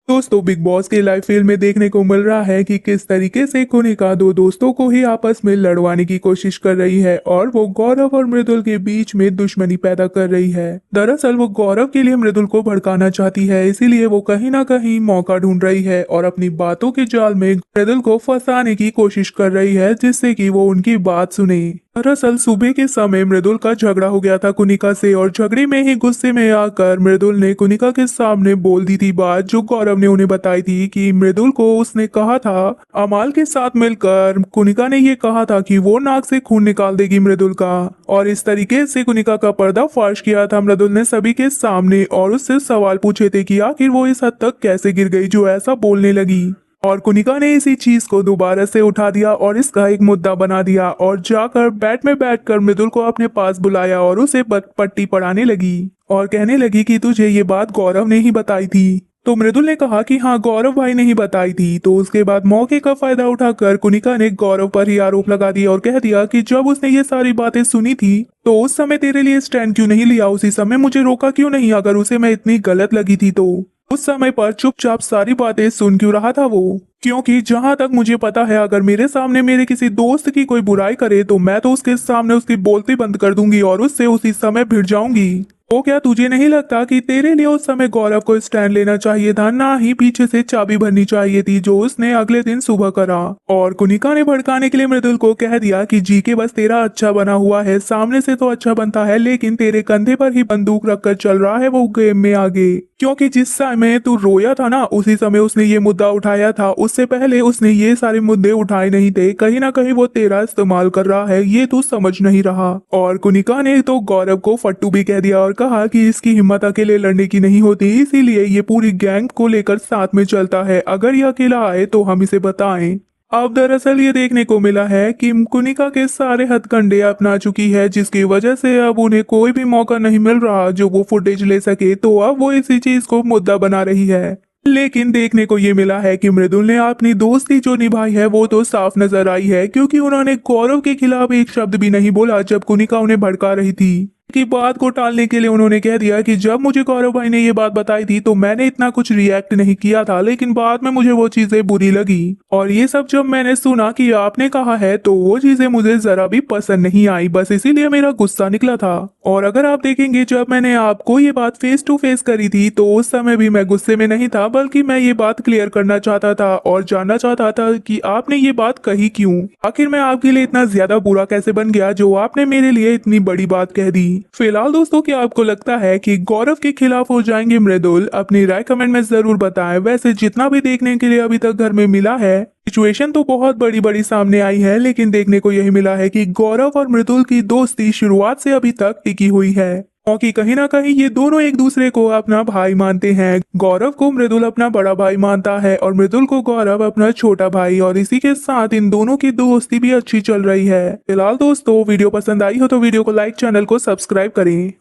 दोस्तों big boss के live field में देखने को मिल रहा है कि किस तरीके से कुनिका दो दोस्तों को ही आपस में लड़वाने की कोशिश कर रही है और वो गौरव और मृदुल के बीच में दुश्मनी पैदा कर रही है। दरअसल वो गौरव के लिए मृदुल को भड़काना चाहती है, इसीलिए वो कहीं ना कहीं मौका ढूंढ रही है और अपनी बातों के जाल में मृदुल को फंसाने की कोशिश कर रही है, जिससे कि वो उनकी बात सुने। दरअसल सुबह के समय मृदुल का झगड़ा हो गया था कुनिका से और झगड़े में ही गुस्से में आकर मृदुल ने कुनिका के सामने बोल दी थी बात जो गौरव ने उन्हें बताई थी कि मृदुल को उसने कहा था अमाल के साथ मिलकर कुनिका ने ये कहा था कि वो नाक से खून निकाल देगी मृदुल का। और इस तरीके से कुनिका का पर्दाफाश किया था मृदुल ने सभी के सामने और उससे सवाल पूछे थे कि आखिर वो इस हद तक कैसे गिर गई जो ऐसा बोलने लगी। और कुनिका ने इसी चीज को दोबारा से उठा दिया और इसका एक मुद्दा बना दिया और जाकर बैट में बैठकर मृदुल को अपने पास बुलाया और उसे पट्टी पढ़ाने लगी और कहने लगी कि तुझे ये बात गौरव ने ही बताई थी। तो मृदुल ने कहा कि हाँ गौरव भाई ने ही बताई थी। तो उसके बाद मौके का फायदा उठाकर कुनिका ने गौरव पर ही आरोप लगा दिया और कह दिया कि जब उसने ये सारी बातें सुनी थी तो उस समय तेरे लिए स्टैंड क्यों नहीं लिया, उसी समय मुझे रोका क्यों नहीं, अगर उसे मैं इतनी गलत लगी थी तो उस समय पर चुपचाप सारी बातें सुन क्यों रहा था वो। क्योंकि जहां तक मुझे पता है अगर मेरे सामने मेरे किसी दोस्त की कोई बुराई करे तो मैं तो उसके सामने उसकी बोलती बंद कर दूंगी और उससे उसी समय भिड़ जाऊंगी। तो क्या तुझे नहीं लगता कि तेरे लिए उस समय गौरव को स्टैंड लेना चाहिए था, ना ही पीछे से चाबी भरनी चाहिए थी जो उसने अगले दिन सुबह करा। और कुनिका ने भड़काने के लिए मृदुल को कह दिया कि जी के बस तेरा अच्छा बना हुआ है, सामने से तो अच्छा बनता है लेकिन तेरे कंधे पर ही बंदूक रखकर चल रहा है वो गेम में आगे। क्योंकि जिस समय तू रोया था ना उसी समय उसने ये मुद्दा उठाया था, उससे पहले उसने ये सारे मुद्दे उठाए नहीं थे। कहीं ना कहीं वो तेरा इस्तेमाल कर रहा है, ये तू समझ नहीं रहा। और कुनिका ने तो गौरव को फट्टू भी कह दिया और कहा कि इसकी हिम्मत अकेले लड़ने की नहीं होती, इसीलिए ये पूरी गैंग को लेकर साथ में चलता है, अगर ये अकेला आए तो हम इसे बताएं। अब दरअसल ये देखने को मिला है कि कुनिका के सारे हथकंडे अपना चुकी है, जिसकी वजह से अब उन्हें कोई भी मौका नहीं मिल रहा जो वो फुटेज ले सके, तो अब वो इसी चीज को मुद्दा बना रही है। लेकिन देखने को ये मिला है कि मृदुल ने अपनी दोस्ती जो निभाई है वो तो साफ नजर आई है, क्योंकि उन्होंने गौरव के खिलाफ एक शब्द भी नहीं बोला जब कुनिका उन्हें भड़का रही थी। की बात को टालने के लिए उन्होंने कह दिया कि जब मुझे गौरव भाई ने ये बात बताई थी तो मैंने इतना कुछ रिएक्ट नहीं किया था, लेकिन बाद में मुझे वो चीजें बुरी लगी और ये सब जब मैंने सुना कि आपने कहा है तो वो चीजें मुझे जरा भी पसंद नहीं आई, बस इसीलिए मेरा गुस्सा निकला था। और अगर आप देखेंगे जब मैंने आपको ये बात फेस टू फेस करी थी तो उस समय भी मैं गुस्से में नहीं था, बल्कि मैं ये बात क्लियर करना चाहता था और जानना चाहता था कि आपने ये बात कही क्यों, आखिर मैं आपके लिए इतना ज्यादा बुरा कैसे बन गया जो आपने मेरे लिए इतनी बड़ी बात कह दी। फिलहाल दोस्तों क्या आपको लगता है कि गौरव के खिलाफ हो जाएंगे मृदुल? अपनी राय कमेंट में जरूर बताएं। वैसे जितना भी देखने के लिए अभी तक घर में मिला है सिचुएशन तो बहुत बड़ी बड़ी सामने आई है, लेकिन देखने को यही मिला है कि गौरव और मृदुल की दोस्ती शुरुआत से अभी तक टिकी हुई है, क्योंकि कहीं ना कहीं ये दोनों एक दूसरे को अपना भाई मानते हैं। गौरव को मृदुल अपना बड़ा भाई मानता है और मृदुल को गौरव अपना छोटा भाई, और इसी के साथ इन दोनों की दोस्ती भी अच्छी चल रही है। फिलहाल दोस्तों वीडियो पसंद आई हो तो वीडियो को लाइक, चैनल को सब्सक्राइब करें।